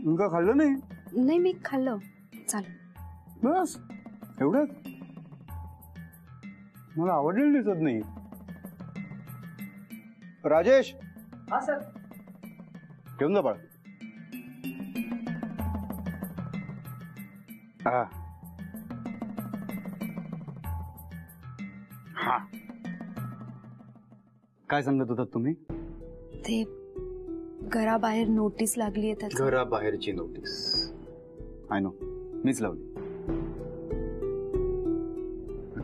तुमका खाल्लं नाही? नाही मी खाल्लं. चालेल. बस एवढंच? मला आवडलेलं दिसत नाही. राजेश. हा सर. घेऊन जा बाळा. हा हा काय सांगत होतात तुम्ही? ते घराबाहेर नोटीस लागली आहे. घराबाहेरची नोटीस? आय नो, मीच लावली.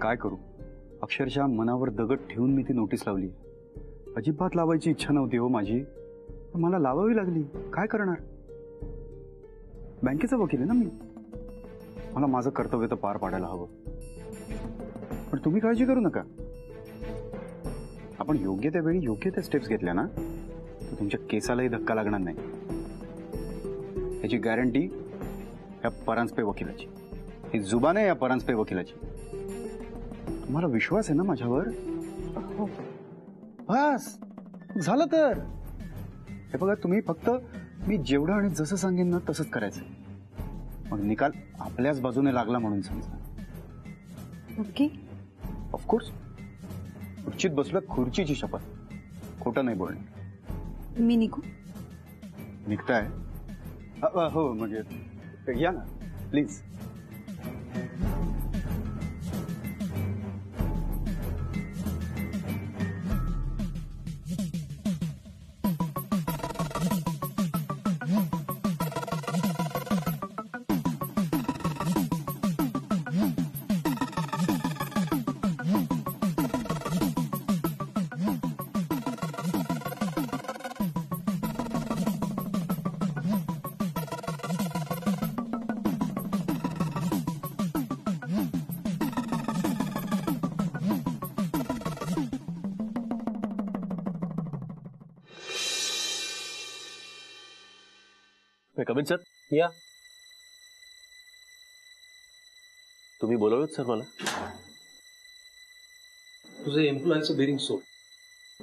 काय करू, अक्षरशः मनावर दगड ठेवून मी ती नोटीस लावली. अजिबात लावायची इच्छा नव्हती हो माझी, पण मला लावावी लागली. काय करणार, बँकेचा वकील आहे ना मी. मला माझं कर्तव्य तर पार पाडायला हवं. पण तुम्ही काळजी करू नका. आपण योग्य त्या वेळी योग्य त्या स्टेप्स घेतल्या ना तर तुमच्या केसालाही धक्का लागणार नाही. याची गॅरंटी या परांजपे वकिलाची. ही जुबान आहे या परांजपे वकिलाची. तुम्हाला विश्वास आहे ना माझ्यावर? बस झालं तर. हे बघा, तुम्ही फक्त मी जेवढं आणि जसं सांगेन ना तसंच करायचं. मग निकाल आपल्याच बाजूने लागला म्हणून समजा. ओके. ऑफकोर्स. खुर्चीत बसलोय, खुर्चीची शपथ. खोटं नाही बोलणे. मी निघू? निघताय? हो, म्हणजे या ना प्लीज. Come in sir. या. तुम्ही बोलवलं सर मला? तुझं एम्प्लॉयचं बिरिंग सोड.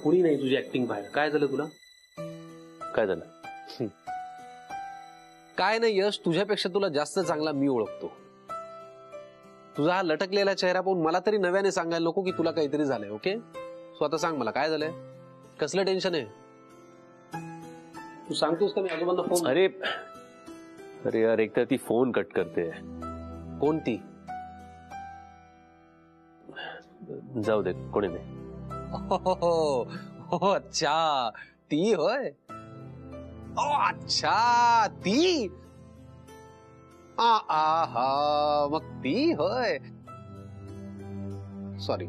कोणी नाही तुझी ऍक्टिंग बाहेर. काय झालं तुला? काय झालं? काय नाही यश, तुझ्यापेक्षा तुला जास्त चांगला मी ओळखतो. तुझा हा लटकलेला चेहरा पाहून मला तरी नव्याने सांगायला नको की तुला काहीतरी झालंय. ओके, स्वतः सांग मला काय झालंय, कसलं टेन्शन आहे? तू सांगतोस का मी आजोबांना फोन? अरे अरे यार, एक तर ती फोन कट करते. कोणती? जाऊ दे, कोणी नाही. हो अच्छा, ती होय. ओ अच्छा, ती. हा मग ती होय. सॉरी,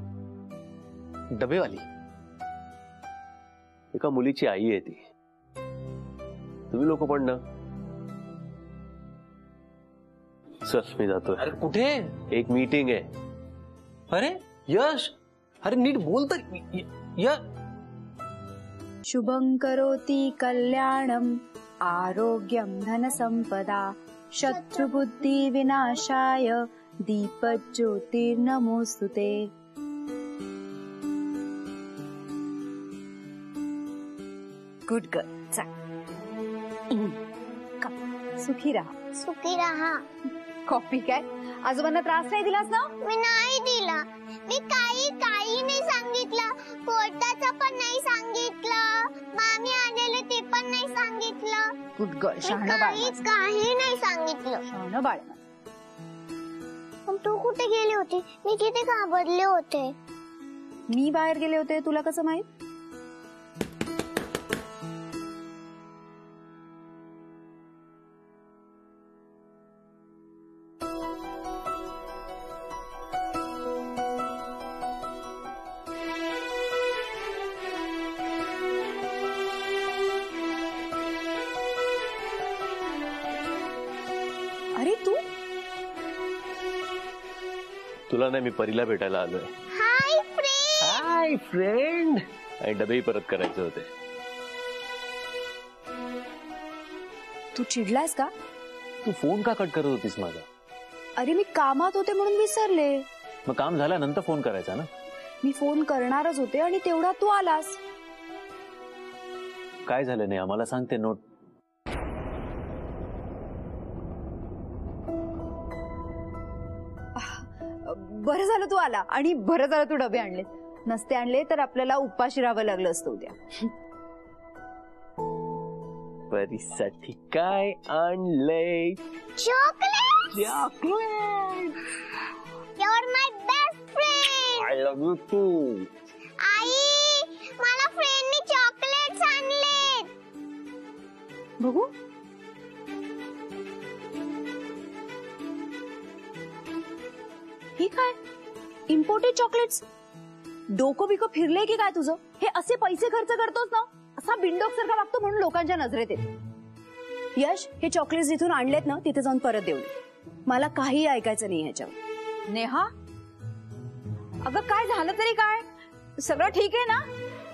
डबेवाली. एका मुलीची आई आहे ती. तुम्ही लोक पण ना. चल मी जातोय. अरे कुठे? एक मीटिंग आहे. अरे यश, अरे नीट बोल तर. शुभं करोति कल्याणं आरोग्यं धनसंपदा शत्रुबुद्धि विनाशाय दीपज्योतिर्नमोस्तुते. Good girl. सुखी रहा. सुखी रहा. कॉफी काय? आजोबांना त्रास नाही दिलास ना? मी नाही दिला. मी काही नाही सांगितलं. कोर्टाचं पण नाही सांगितलं. मामी आलेले ते पण नाही सांगितलं. Good girl. शहाणं बाळ. काही नाही सांगितलं. शहाणं बाळ. पण तू कुठे गेले होते? मी किती घाबरले होते. मी बाहेर गेले होते, तुला कसं माहित? अरे तू? तुला नाही, मी परीला भेटायला आलोय. Hi friend. Hi friend. आणि डबेही परत करायचे होते. तू चिडलास का? तू फोन का कट करत होतीस माझा? अरे मी कामात होते म्हणून विसरले. मग काम झाल्यानंतर फोन करायचा ना. मी फोन करणारच होते आणि तेवढा तू आलास. काय झालं नाही आम्हाला सांगते. नोट बरं झालं तू आला आणि बरं झालं तू डबे आणले. नसते आणले तर आपल्याला उपाशी राहावं लागलं असतं उद्या. परीसाठी काय आणलंय? Chocolate. Chocolate. You're my best friend. I love you too. आई, मला फ्रेंडनी चॉकलेट्स आणलेत. बघू. हे काय? Imported chocolates? डोकं बिकं फिरले की काय तुझं? हे असे पैसे खर्च करतोस ना, असा बिंडोक सारखा वागतो म्हणून लोकांच्या नजरेत येते. यश, हे चॉकलेट्स जिथून आणलेत ना तिथे जाऊन परत देऊन. मला काही ऐकायचं नाही ह्याच्यावर. नेहा, अगं काय झालं तरी काय? सगळं ठीक आहे ना?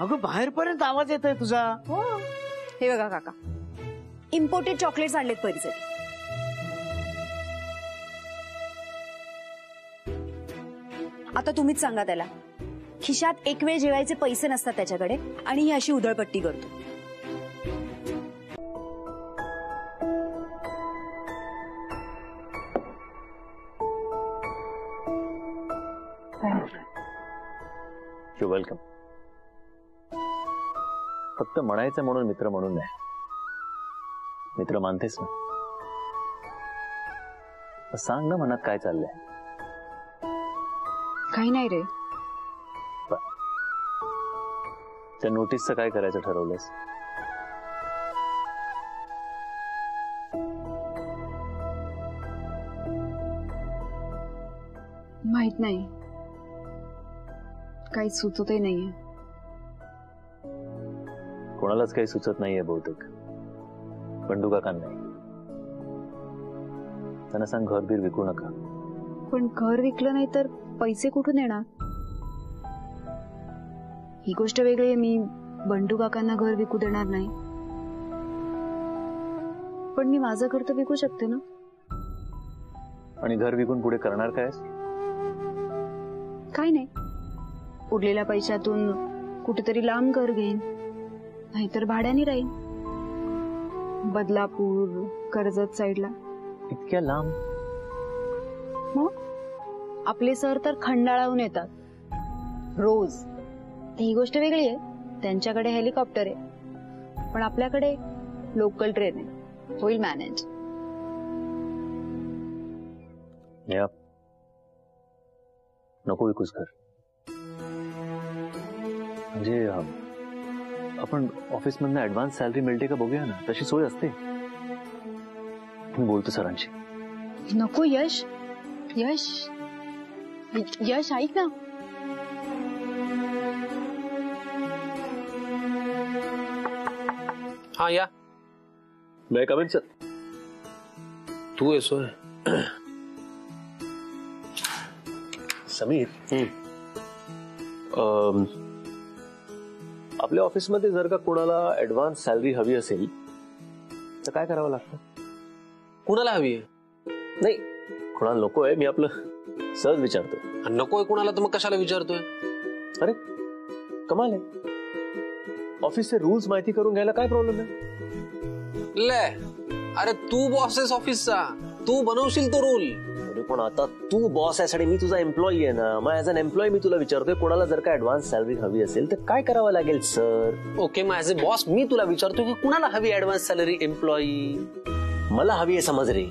अगं बाहेरपर्यंत आवाज येतोय तुझा. हो. हे बघा काका, इम्पोर्टेड चॉकलेट्स आणलेत परीसाठी. आता तुम्हीच सांगा त्याला. खिशात एक वेळ जेवायचे पैसे नसतात त्याच्याकडे आणि ही अशी उधळपट्टी करतो. You welcome. फक्त म्हणायचं म्हणून मित्र म्हणून नाही. मित्र मानतेस ना? सांग ना मनात काय चाललंय. काही नाही रे. त्या नोटीसचं काय करायचं ठरवलंस? माहित नाही, काही सुचतही नाहीये. कोणालाच काही सुचत नाहीये बहुतेक. बंडू काकांना नाही. त्यांना सांग घरबीर विकू नका. पण घर विकलं नाही तर पैसे कुठून येणार? ही गोष्ट वेगळी आहे. मी बंडू काकांना घर विकू देणार नाही, पण मी माझं घर तर विकू शकते ना. आणि घर विकून पुढे करणार काय? काही नाही, उरलेल्या पैशातून कुठेतरी लांब घर घेईन, नाहीतर भाड्याने राहीन. बदलापूर, कर्जत साईडला. इतक्या लांब? मग आपले सर तर खंडाळाहून येतात रोज. ही गोष्ट वेगळी आहे, त्यांच्याकडे हेलिकॉप्टर आहे, पण आपल्याकडे लोकल ट्रेन आहे. होईल मॅनेज. या नको विकूस घर. म्हणजे आपण ऑफिस मधनं ऍडव्हान्स सॅलरी मिळते का बघूया ना. तशी सोय असते. मी बोलतो सरांशी. नको यश. यश, यश ऐक ना. हा या. मैं कम इन सर. तू येसोय. समीर, आपल्या ऑफिसमध्ये जर का कोणाला ऍडव्हान्स सॅलरी हवी असेल तर काय करावं लागतं? कुणाला हवी आहे? नाही, कोणाला नको आहे. मी आपलं सहज विचारतो. नकोय कुणाला तर मग कशाला विचारतोय? अरे कमाल आहे. ऑफिसचे रूल्स माहिती करून घ्यायला काय प्रॉब्लेम आहे? ले, अरे तू बॉस आहेस ऑफिसचा, तू बनवशील तो रूल. अरे पण आता तू बॉस आहेस आणि मी तुझा एम्प्लॉई आहे ना. मग ऍज अन एम्प्लॉई मी तुला विचारतोय, कोणाला जर का ऍडव्हान्स सॅलरी हवी असेल तर काय करावं लागेल सर? ओके, मग ऍज अ बॉस मी तुला विचारतोय की कुणाला हवी ऍडव्हान्स सॅलरी? एम्प्लॉई. मला हवी आहे, समज रे.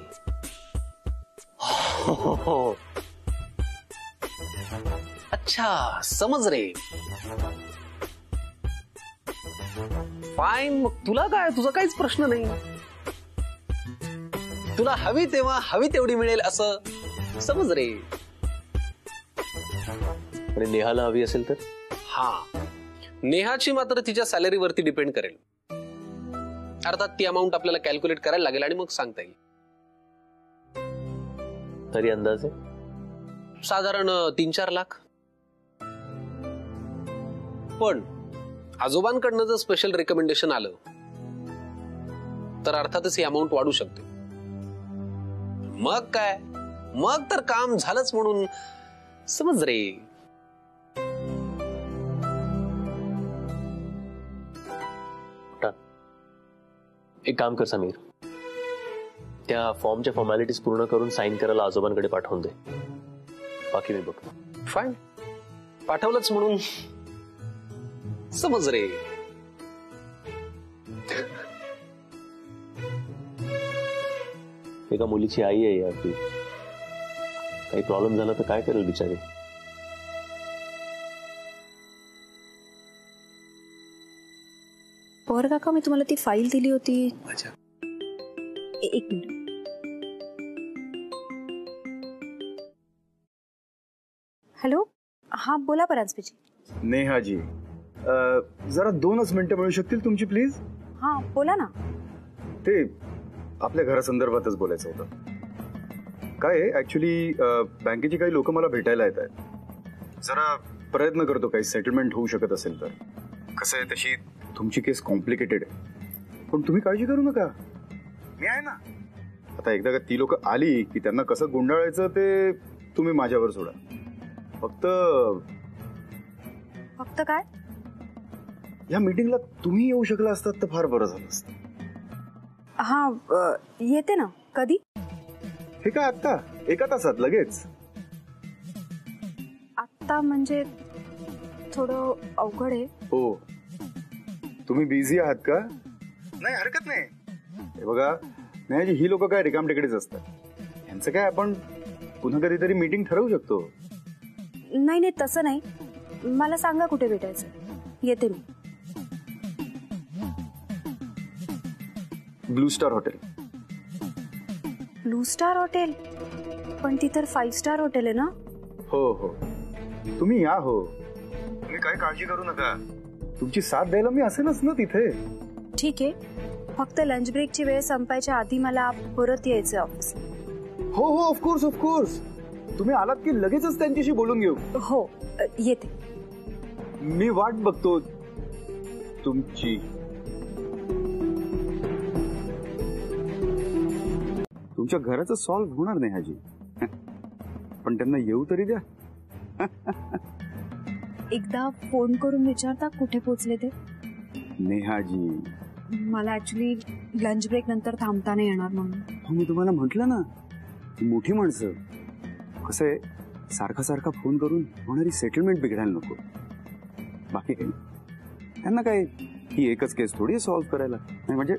अच्छा समज रे. फाईन, मग तुला काय, तुझा काहीच प्रश्न नाही. तुला हवी तेव्हा हवी तेवढी मिळेल असं समज रे. आणि नेहाला हवी असेल तर? हा, नेहाची मात्र तिच्या सॅलरीवरती डिपेंड करेल. अर्थात ती अमाऊंट आपल्याला कॅल्क्युलेट करायला लागेल आणि मग सांगता येईल. तरी अंदाजे साधारण 3-4 लाख. पण आजोबांकडनं जर स्पेशल रेकमेंडेशन आलं तर अर्थातच ही अमाऊंट वाढू शकते. मग काय, मग तर काम झालंच म्हणून समज रे. एक काम कर समीर, त्या फॉर्मच्या फॉर्मॅलिटीज पूर्ण करून साईन करायला आजोबांकडे पाठवून दे. बाकी मी बघतो. फाईन, पाठवलंच म्हणून समज रे. एका मुलीची आई आहे यार ती. काही प्रॉब्लेम झाला तर काय करेल बिचारी. पवार काका, मी तुम्हाला ती फाईल दिली होती. एक मिनिट. हॅलो, हा बोला परांजपेची. नेहाजी, जरा 2च मिनिटं मिळू शकतील तुमची प्लीज? हा बोला ना. ते आपल्या घरासंदर्भातच बोलायचं होतं. काय आहे ऍक्च्युली, बँकेची काही लोक मला भेटायला येत आहेत. जरा प्रयत्न करतो काही सेटलमेंट होऊ शकत असेल तर. कसं आहे, तशी तुमची केस कॉम्प्लिकेटेड आहे, पण तुम्ही काळजी करू नका, मी आहे ना. आता एकदा का ती लोक आली की त्यांना कसं गुंडाळायचं ते तुम्ही माझ्यावर सोडा. फक्त काय? या मीटिंगला तुम्ही येऊ शकला असतात तर फार बरं झालं असतं. हा येते ना. कधी? हे काय आत्ता? 1 तासात लगेच? आत्ता म्हणजे थोडं अवघड आहे. हो, तुम्ही बिझी आहात का? नाही हरकत नाही. हे बघा नाही, ही लोक काय रिकामटेकडेच असतात. यांचं काय, आपण पुन्हा कधीतरी मीटिंग ठरवू शकतो. नाही नाही, तसं नाही. मला सांगा कुठे भेटायचं, येते मी. Blue Star hotel. Blue Star hotel? पण ती तर 5 स्टार हॉटेल आहे ना. हो हो, तुम्ही या. हो, तुम्ही काय काळजी करू नका, तुमची साथ द्यायला मी असेलच ना तिथे. ठीक आहे, फक्त लंच ब्रेकची वेळ संपायच्या आधी मला परत यायचं ऑफिस. हो हो, ऑफकोर्स ऑफकोर्स. तुम्ही आलात की लगेचच त्यांच्याशी बोलून घेऊ. हो येते. मी वाट बघतो तुमची. तुमच्या घराचं सॉल्व्ह होणार नाही हाजी, पण त्यांना येऊ तरी द्या. एकदा फोन करून विचारता कुठे पोहोचले ते. नेहाजी, मला ऍक्च्युली लंच ब्रेक नंतर थांबता नाही येणार म्हणून. मी तुम्हाला म्हटलं ना, मोठी माणसं कसं आहे, सारखा सारखा फोन करून होणारी सेटलमेंट बिघडायला नको. बाकी काही त्यांना काय, ही एकच केस थोडी सॉल्व्ह करायला. नाही म्हणजे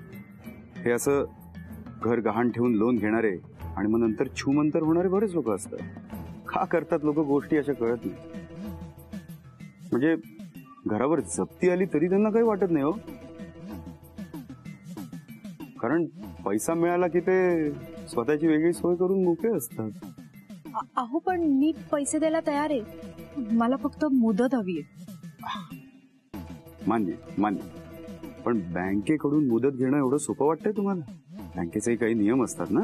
हे असं घर गहाण ठेवून लोन घेणारे आणि मग नंतर छूमंतर होणारे बरेच लोक असतात. का करतात लोक गोष्टी अशा कळत नाही. म्हणजे घरावर जप्ती आली तरी त्यांना काही वाटत नाही हो, कारण पैसा मिळाला की ते स्वतःची वेगळी सोय करून मोकळे असतात. अहो पण मी पैसे द्यायला तयार आहे, मला फक्त मुदत हवी आहे. मान्य मान्य, पण बँकेकडून मुदत घेणं एवढं सोपं वाटतंय तुम्हाला? बँकेचे काही नियम असतात ना,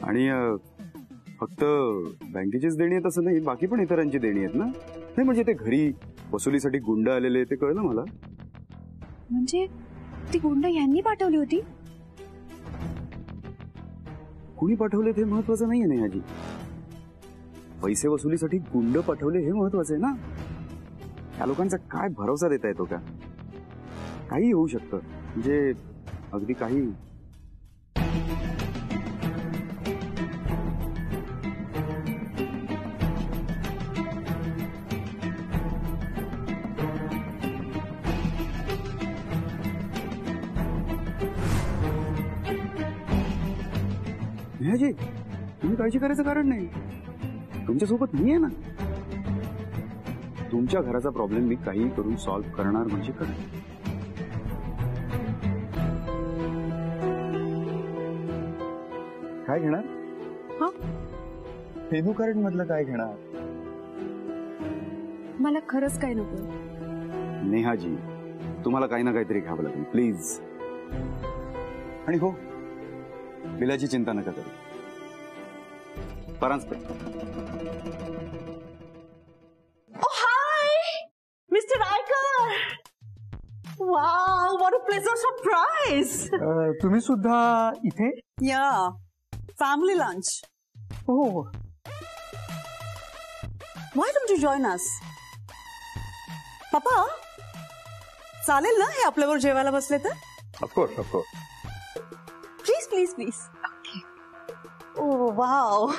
आणि फक्त बँकेचीच देणी आहेत असं नाही, बाकी पण इतरांची देणी आहेत ना. नाही म्हणजे ते घरी वसुलीसाठी गुंड आलेले ते कळलं मला. म्हणजे ती गुंड यांनी पाठवली होती? कुणी पाठवले ते महत्वाचं नाहीये नेहाजी, पैसे वसुलीसाठी गुंड पाठवले हे महत्वाचं आहे ना. या लोकांचा काय भरोसा देता येतो का? काही होऊ शकतं, म्हणजे अगदी काही. नेहाजी, तुम्ही काळजी करायचं कारण नाही, तुमच्यासोबत मी आहे ना. तुमच्या घराचा प्रॉब्लेम मी काही करून सॉल्व्ह करणार म्हणजे करणार. काय घेणार? मेनू कार्ड मधलं काय घेणार? मला खरंच काय नको. नेहाजी, तुम्हाला काही ना काहीतरी घ्यावं लागेल प्लीज. आणि हो, बिलाची चिंता नका करू. Paranjpe. Mr. Riker! Wow, what a pleasant surprise! तुम्ही सुद्धा इथे? Yeah, family lunch. हो. Why don't you join us? Papa, चालेल ना हे आपल्यावर जेवायला बसले तर? Of course of course. Please, please, please. Okay. Oh, wow.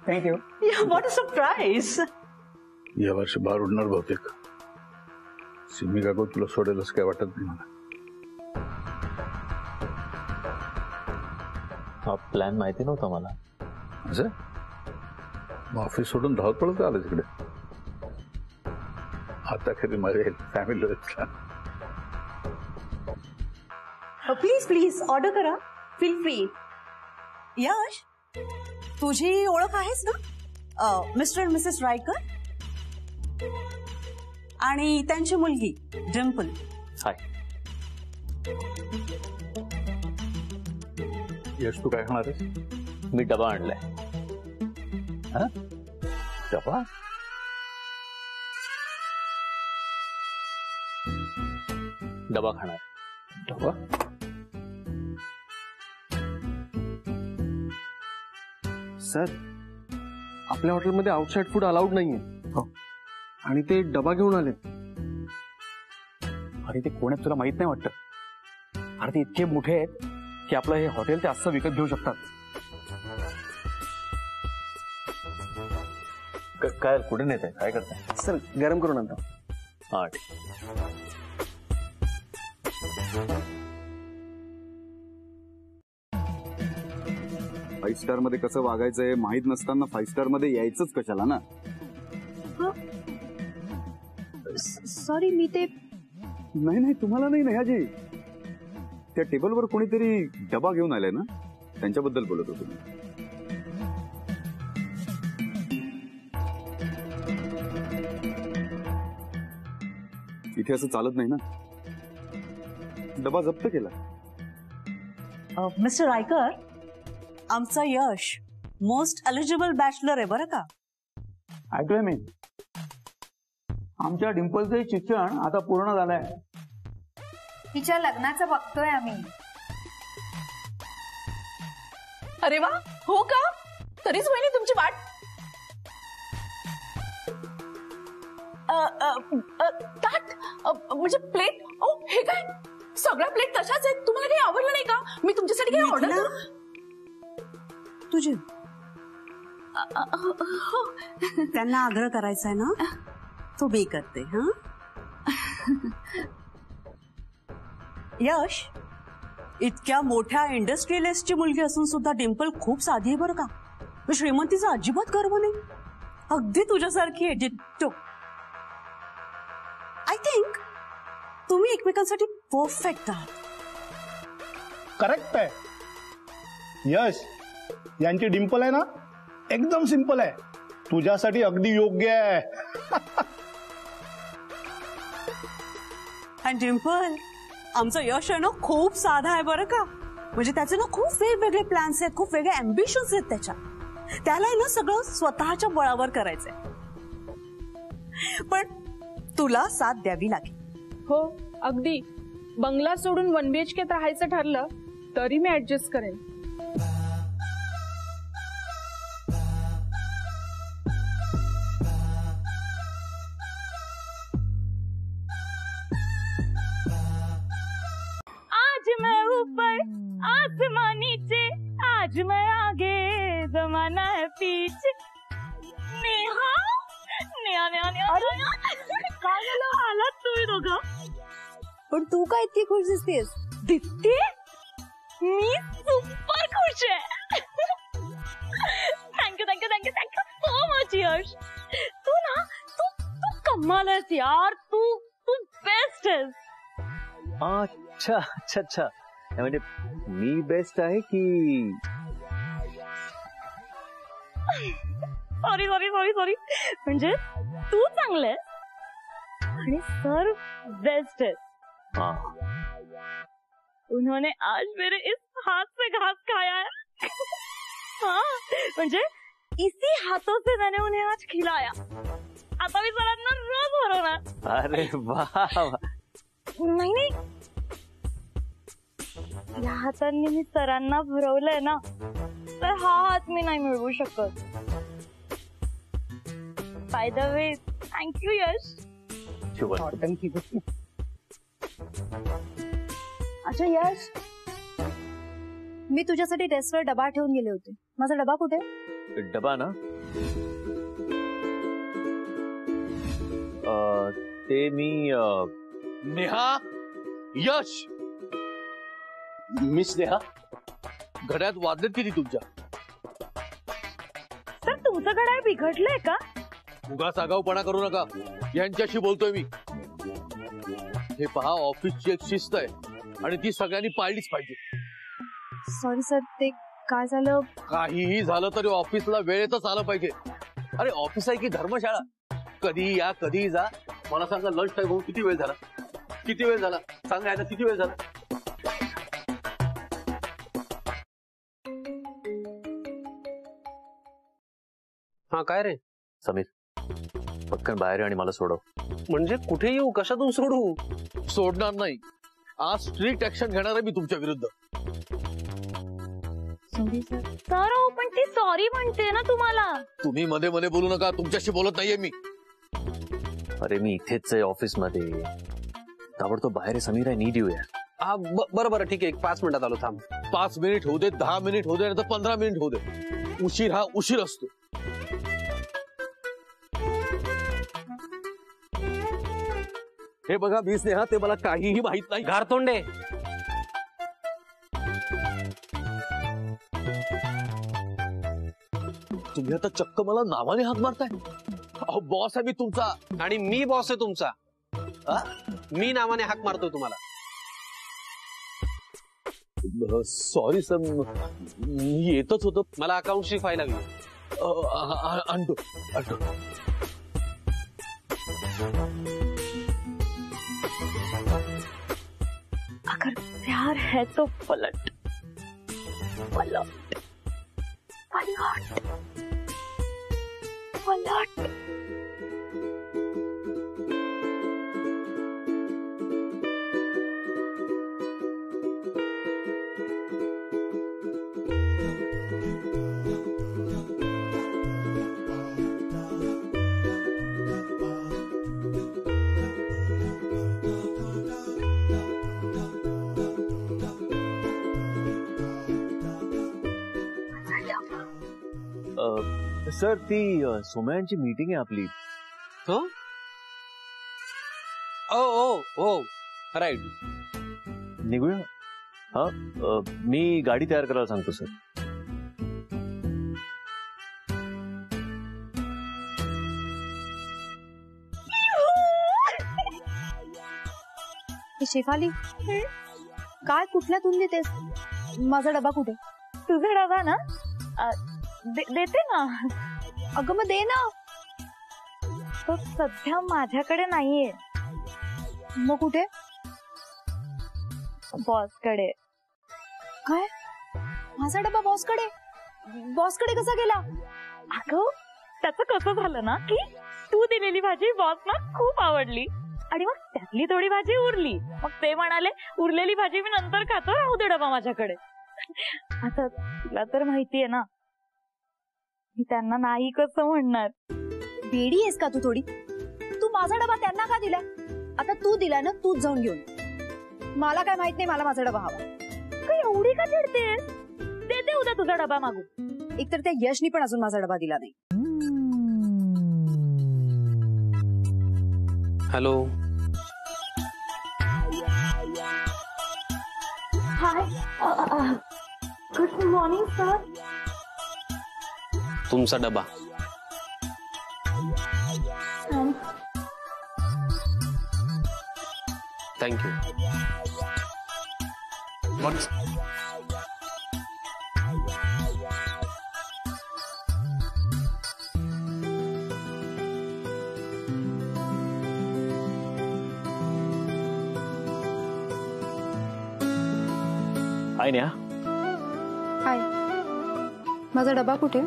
Thank you. What a surprise. या वर्षी बाहेर उडणार बहुतेक. सिमी काकू तुला सोडेलच काय वाटत नाही मला. हा प्लॅन माहिती नव्हता मला. असं ऑफिस सोडून धावत पडत आलं तिकडे. आता खरी मजा येईल फॅमिली. प्लीज प्लीज ऑर्डर करा. Feel free. यश, तुझी ओळख आहेस ना मिस्टर अँड मिसेस रायकर आणि त्यांची मुलगी डिम्पल. हाय. यश तू काय खाणार आहेस? मी डबा आणलाय. हा? डबा? डबा खाणार. डबा? सर, आपल्या हॉटेलमध्ये आउटसाइड फूड अलाउड नाहीये. आणि ते डबा घेऊन आले. अरे ते कोण आहेत तुला माहित नाही वाटतं? अरे ते इतके मोठे आहेत की आपलं हे हॉटेल ते असं विकत घेऊ शकतात. काय कुठे नेत आहे? काय करताय? सर, गरम करून आणता. हा ठीक. 5 स्टार मध्ये कसं वागायचंय माहित नसताना 5 स्टार मध्ये यायचंच कशाला ना. सॉरी, मी ते नाही तुम्हाला नाही नेहाजी. त्या टेबलवर कोणीतरी डबा घेऊन आलाय ना, त्यांच्याबद्दल बोलत होतो मी. इथे असं चालत नाही ना. डबा जप्त केला. मिस्टर रायकर, आमचा यश मोस्ट एलिजिबल बॅचलर आहे बरं का. ऐकलंय मी. आमच्या डिम्पलचं शिक्षण आता पूर्ण झालंय. तिच्या लग्नाचं बघतोय आम्ही. अरे वा, हो का? तरीच वहिनी तुमची वाट. ताट म्हणजे प्लेट. ओ हे काय, सगळ्या प्लेट तशाच आहेत. तुम्हाला काही आवडलं नाही का? मी तुमच्यासाठी काही ऑर्डर करू? तुझे त्यांना आग्रह करायचा आहे ना, तो मी करते. हा यश, इतक्या मोठ्या इंडस्ट्रियलिस्टची मुलगी असून सुद्धा डिम्पल खूप साधी आहे बरं का. श्रीमंतीचा अजिबात गर्व नाही. अगदी तुझ्यासारखी आहे, डिट्टो. आय थिंक तुम्ही एकमेकांसाठी परफेक्ट आहात. करेक्ट आहे. यश, यांची डिम्पल आहे ना एकदम सिंपल आहे. तुझ्यासाठी अगदी योग्य आहे. आणि डिम्पल, आमचं यश आहे ना खूप साधा आहे बरं का. म्हणजे त्याचे ना खूप वेगवेगळे प्लॅन्स आहेत, खूप वेगळे अम्बिशन्स आहेत त्याच्या. त्याला आहे ना सगळं स्वतःच्या बळावर करायचंय. पण तुला साथ द्यावी लागेल. हो अगदी. बंगला सोडून 1 BHK राहायचं ठरलं तरी मी ऍडजस्ट करेन. आज मैं ऊपर आसमां नीचे, आज मैं आगे जमाना है पीछे. नेहा, नेहा नेहा नेहा. काय झालं? आलात तुम्ही दोघं? पण तू काय इतकी खुश दिसतेस? दिसते? मी सुपर खुश आहे. Thank you thank you thank you thank you so much Yash. तू ना तू तू कमाल आहेस यार. तू तू बेस्ट आहेस. अच्छा अच्छा अच्छा. म्हणजे मी बेस्ट आहे की? Sorry sorry sorry sorry. म्हणजे तू चांगलं आहेस आणि सर बेस्ट है. हाँ. उन्होंने आज मेरे इस हाथ से घास खाया है. हाँ, म्हणजे इसी हाथों से मैंने उन्हें आज खिलाया. आता मी सरांना रोज भरवणार. अरे वाह. नाही नाही, या हातांनी मी सरांना भरवलंय ना, तर हा हात मी नाही मिळवू शकत. बाय द वे, थँक्यू यश. अच्छा यश, मी तुझ्यासाठी डेस्कवर डबा ठेवून गेले होते. माझा डबा कुठे? डबा ना ते मी नेहा, यश, मिस नेहा, घड्यात वाजलेत किती तुमच्या? सर तुमचं घड्याळ बिघडलंय का? उगाच आगाऊपणा करू नका, यांच्याशी बोलतोय मी. हे पहा, ऑफिसची एक शिस्त आहे आणि ती सगळ्यांनी पाळलीच पाहिजे. सॉरी सर, ते काय झालं? काहीही झालं तरी ऑफिसला वेळेतच आलं पाहिजे. अरे ऑफिस आहे की धर्मशाळा? कधी या कधी जा. मला सांगा, लंच टाइम होऊन किती वेळ झाला? किती वेळ झाला सांगा याला, किती वेळ झाला? हा काय रे समीर, पटकन बाहेर ये आणि मला सोडव. म्हणजे कुठे येऊ, कशातून सोडू? सोडणार नाही. आज स्ट्रिक्ट ऍक्शन घेणार आहे मी तुमच्या विरुद्ध. सर हो, पण ती सॉरी म्हणते ना तुम्हाला. तुम्ही मध्ये मध्ये बोलू नका, तुमच्याशी बोलत नाहीये मी. अरे मी इथेच आहे ऑफिस मध्ये. ताबडतोब बाहेर आहे समीर, आहे नीड यू यार. हा बरं ठीक आहे, 5 मिनिटात आलो. थांब. 5 मिनिट होऊ दे, 10 मिनिट होऊ दे, नाही तर 15 मिनिट होऊ दे. उशीर हा उशीर असतो. हे बघा मिस नेहा, ते मला काहीही माहित नाही. घारतोंडे, तुम्ही आता चक्क मला नावाने हाक मारताय. अहो बॉस आहे मी तुमचा. आणि मी बॉस आहे तुमचा. मी नावाने हाक मारतोय तुम्हाला. सॉरी सर, मी येतच होतो. मला अकाउंटची फाईल हवी. आणतो आणतो. अगर प्यार है तो पलट पलट पलट पलट. सर ती सोमयांची मीटिंग आहे आपली. हो ओ ओ राईट. निघूया. हा मी गाडी तयार करायला सांगतो सर. शेफाली, काय कुठल्या तून देतेस? माझा डबा कुठे? तुझा डबा ना देते ना. अगं मग दे ना. तो सध्या माझ्याकडे नाहीये. मग कुठे? बॉसकडे. काय? माझा डबा बॉसकडे? बॉसकडे कसा गेला? अगं त्याचं कसं झालं ना की तू दिलेली भाजी बॉसना खूप आवडली आणि मग त्यातली थोडी भाजी उरली. मग ते म्हणाले उरलेली भाजी मी नंतर खातो, राहू दे डबा माझ्याकडे. आता तुला तर माहितीये ना मी त्यांना नाही कसं म्हणणार. वेडी आहेस का तू थोडी? तू माझा डबा त्यांना का दिला? आता तू दिला ना, तूच जाऊन घेऊन. मला काय माहित नाही, मला माझा डबा हवा. काय एवढी का चिडतेस? देते उद्या तुझा डबा मागू. एकतर त्या यशनी पण अजून माझा डबा दिला नाही. हॅलो. हाय, गुड मॉर्निंग सर. तुमचा डबा. थँक्यू. हाय नेहा. हाय. माझा डबा कुठे?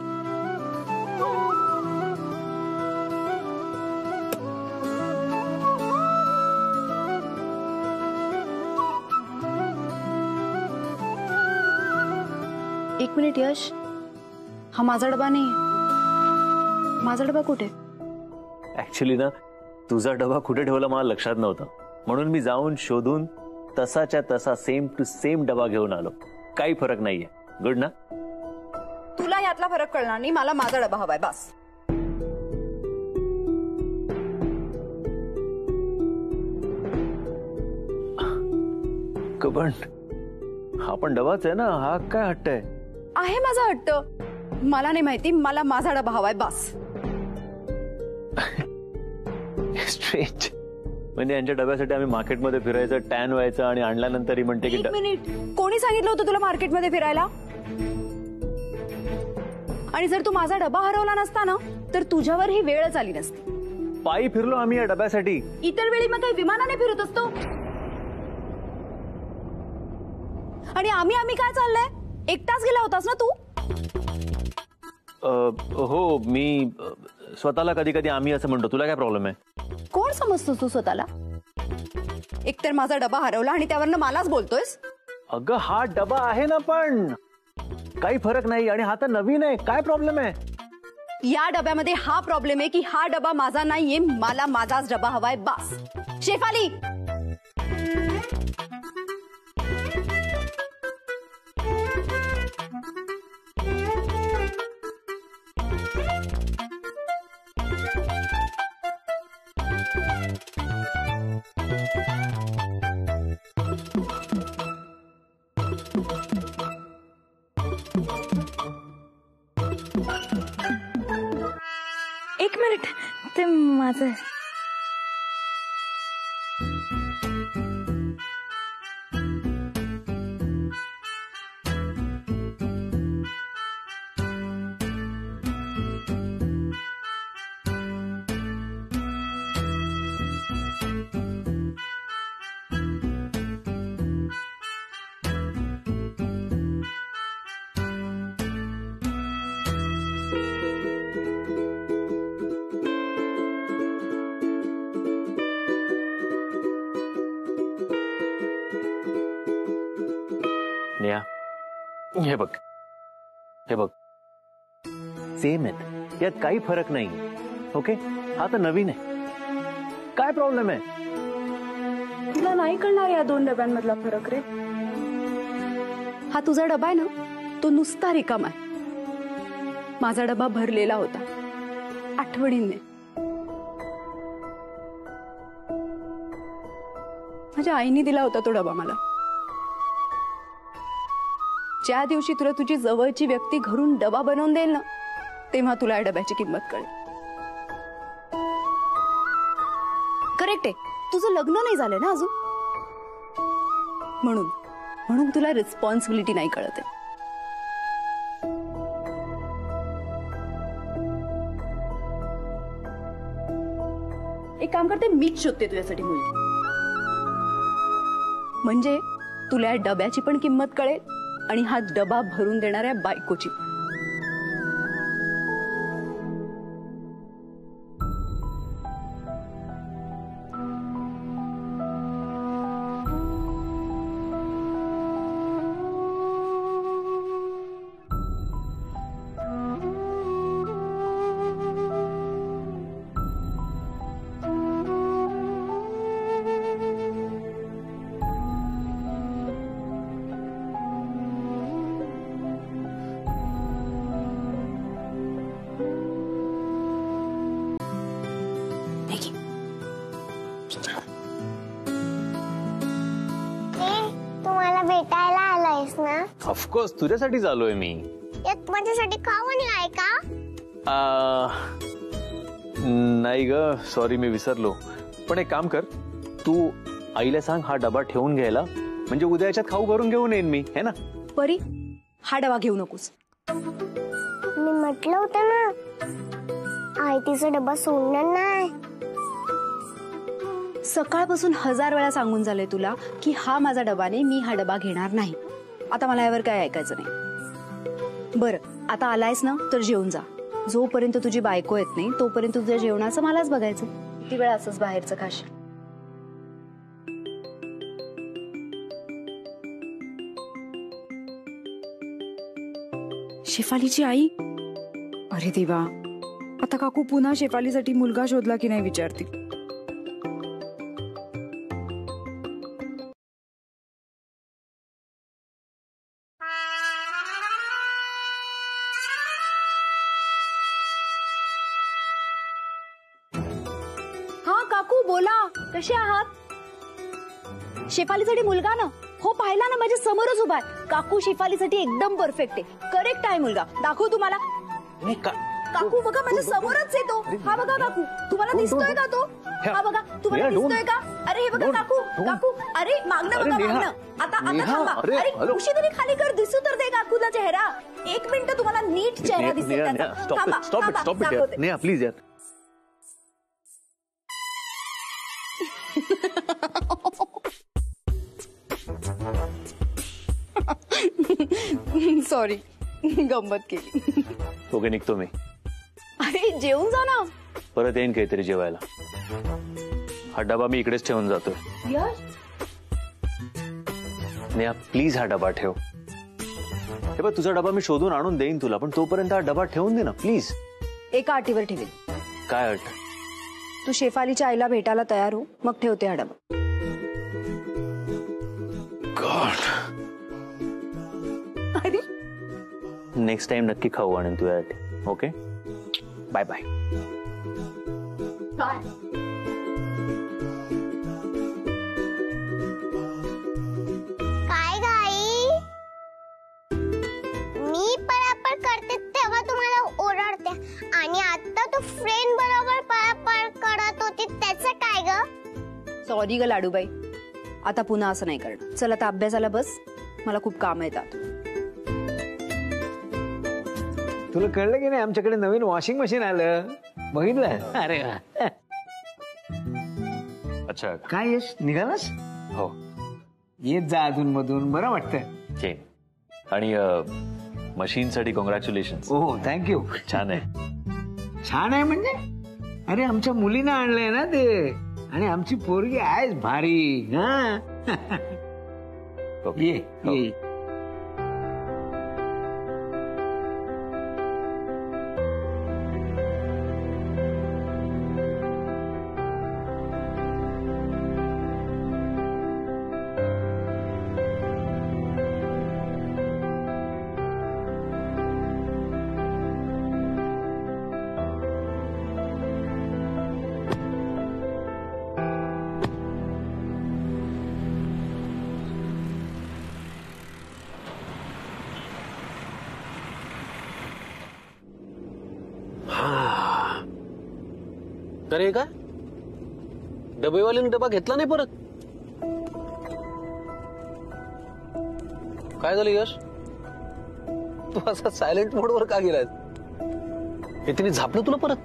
एक मिनिट यश, हा माझा डबा नाही. माझा डबा कुठे? ऍक्च्युली ना तुझा डबा कुठे ठेवला मला लक्षात नव्हतं, म्हणून मी जाऊन शोधून तसाच्या तसा सेम टू सेम डबा घेऊन आलो. काही फरक नाहीये. गुड ना? तुला या यातला फरक कळणार नाही. मला माझा डबा हवाय बस. पण हा पण डबाच आहे ना, हा काय हट्ट आहे माझा हट्ट. मला नाही माहिती, मला माझा डबा हवाय बस. स्ट्रेंज. म्हणजे यांच्या डब्यासाठी आम्ही मार्केटमध्ये फिरायचं, टॅन व्हायचं आणि आणल्यानंतर ही म्हणते की एक मिनिट, कोणी सांगितलं होतं तुला मार्केटमध्ये फिरायला? आणि जर तू माझा डबा हरवला नसता ना तर तुझ्यावर ही वेळच आली नसती. पायी फिरलो आम्ही या डब्यासाठी. इतर वेळी मग काही विमानाने फिरत असतो. आणि आम्ही काय चाललंय? एकटाच गेला होतास ना तू? हो, मी स्वतःला कधी कधी आम्ही असं म्हणतो. तुला काय प्रॉब्लेम आहे? कोण समजतोस तू स्वतःला? एकतर माझा डबा हरवला आणि त्यावरनं मलाच बोलतोयस. अगं हा डबा आहे ना, पण काही फरक नाही. आणि हा तर नवीन आहे. काय प्रॉब्लेम आहे? या डब्यामध्ये हा प्रॉब्लेम आहे की हा डबा माझा नाहीये. मला माझाच डबा हवाय बस. शेफाली, एक मिनिट, ते माझं नेहा, हे बघ, हे बघ, सेम आहेत. यात काही फरक नाही. ओके, हा तर नवीन आहे. काय प्रॉब्लेम आहे? तुला नाही कळणार या दोन डब्यांमधला फरक रे. हा तुझा डबा आहे ना, तो नुसता रिकामा आहे. माझा डबा भरलेला होता आठवणींनी. माझ्या आईने दिला होता तो डबा मला. ज्या दिवशी तुला तुझी जवळची व्यक्ती घरून डबा बनवून देईल ना, तेव्हा तुला या डब्याची किंमत कळेल. करेक्ट आहे, तुझं लग्न नाही झालंय ना अजून, म्हणून तुला रिस्पॉन्सिबिलिटी नाही कळत आहे. एक काम करते, मीच शोधते तुझ्यासाठी मुलगी. म्हणजे तुला या डब्याची पण किंमत कळेल आणि हा डबा भरून देणाऱ्या बायकोची पण. भेटायला आलायस ना? ऑफकोर्स तुझ्यासाठीच आलोय मी. यात माझ्यासाठी खावणी आहे का? नाही ग, सॉरी, मी विसरलो. पण एक काम कर, तू आईला सांग हा डबा ठेवून घ्यायला, म्हणजे उद्या याच्यात खाऊ भरून घेऊन येईन मी, है ना? परी, हा डबा घेऊ नकोस. मी म्हटलं होतं ना, आई तिचा डबा सोडणार नाही. सकाळपासून 1000 वेळा सांगून झालंय तुला की हा माझा डबा नाही, मी हा डबा घेणार नाही. आता मला यावर काय ऐकायचं नाही. बरं, आता आलायस ना तर जेवून जा. जोपर्यंत तुझी बायको येत नाही तोपर्यंत तुझ्या जेवणाचं मलाच बघायचं. किती वेळा असंच बाहेरचं खाशील. शेफालीची आई? अरे देवा, आता काकू पुन्हा शेफालीसाठी मुलगा शोधला की नाही विचारतील. काकू बोला, कसे आहात? शेफालीसाठी मुलगा ना? हो पाहिला ना, माझ्या समोरच उभा आहे. काकू शेफालीसाठी एकदम परफेक्ट आहे, करेक्ट आहे मुलगा. दाखवू तुम्हाला? काकू बघा माझ्या समोरच येतो. हा बघा काकू, तुम्हाला दिसतोय का तो? हा बघा तुम्हाला दिसतोय का? अरे हे बघा काकू, काकू अरे मागणं बघा मागणं. आता थांबा. अरे खुशी तरी खाली कर, दिसू तर दे काकूचा चेहरा. 1 मिनिट तुम्हाला नीट चेहरा दिसेल त्याचा. थांबा, दाखवते. नेहा प्लीज यार. सॉरी, गंमत केली. ओके निघतो मी. अरे जेवून जा ना. परत येईन काहीतरी जेवायला. हा डबा मी इकडेच ठेवून जातोय. यश नेहा प्लीज हा डबा ठेव. हे बघ तुझा डबा मी शोधून आणून देईन तुला, पण तोपर्यंत हा डबा ठेवून दे ना प्लीज. एका अटीवर ठेवेल. काय अट? तू शेफालीच्या आईला भेटायला तयार हो, मग ठेवते हा डबा. गॉड. अरे नेक्स्ट टाइम नक्की खाऊ आणून तुझ्यासाठी. Okay bye bye. काय काय गाई, मी पळापळ करते तेव्हा तुम्हाला ओरडते आणि आता तू फ्रेंड बरोबर पळापळ करत होती, त्याचं काय ग? सॉरी ग लाडूबाई, आता पुन्हा असं नाही करणार. चल आता अभ्यासाला बस, मला खूप काम येतात. तुला कळलं की नाही, आमच्याकडे नवीन वॉशिंग मशीन आलं, बघितलं? अरे वा. अच्छा काय यश, निघालास? हो येत जा अधून मधून, बरं वाटतं. ये. आणि मशीनसाठी कॉंग्रॅच्युलेशन. हो थँक्यू. छान आहे. छान आहे म्हणजे? अरे आमच्या मुलीनं आणलंय ना ते, आणि आमची पोरगी आहेच भारी. हा ये ये. अरे काय डबेवालीने डबा घेतला नाही परत? काय झालं यश, तू असा सायलेंट मोडवर का गेलाय? तिने झापलं तुला परत?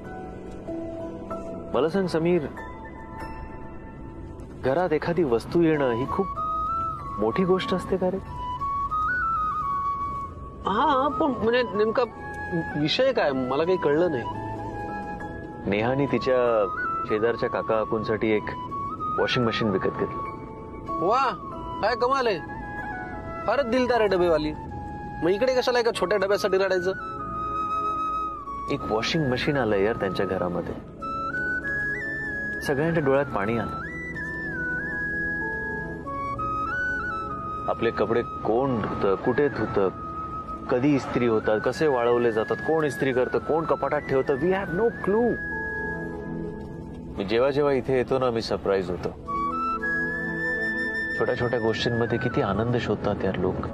मला सांग समीर, घरात एखादी वस्तू येणं ही खूप मोठी गोष्ट असते का रे? हा पण म्हणजे नेमका विषय काय मला काही कळलं नाही. नेहाने तिच्या शेजारच्या काका काकूंसाठी एक वॉशिंग मशीन विकत घेतलं. वा काय कमाल आहे, फारच दिलदार आहे डबेवाली. मग इकडे कशाला एका छोट्या डब्यासाठी रडायचं? एक वॉशिंग मशीन आलं यार त्यांच्या घरामध्ये. सगळ्यांच्या डोळ्यात पाणी आलं. आपले कपडे कोण धुतं, कुठे धुतं, कधी इस्त्री होतात, कसे वाळवले जातात, कोण इस्त्री करतं, कोण कपाटात ठेवतं, वी हॅव नो क्लू. मी जेव्हा जेव्हा इथे येतो ना, मी सरप्राईज होतो. छोट्या छोट्या गोष्टींमध्ये किती आनंद शोधतात यार लोक.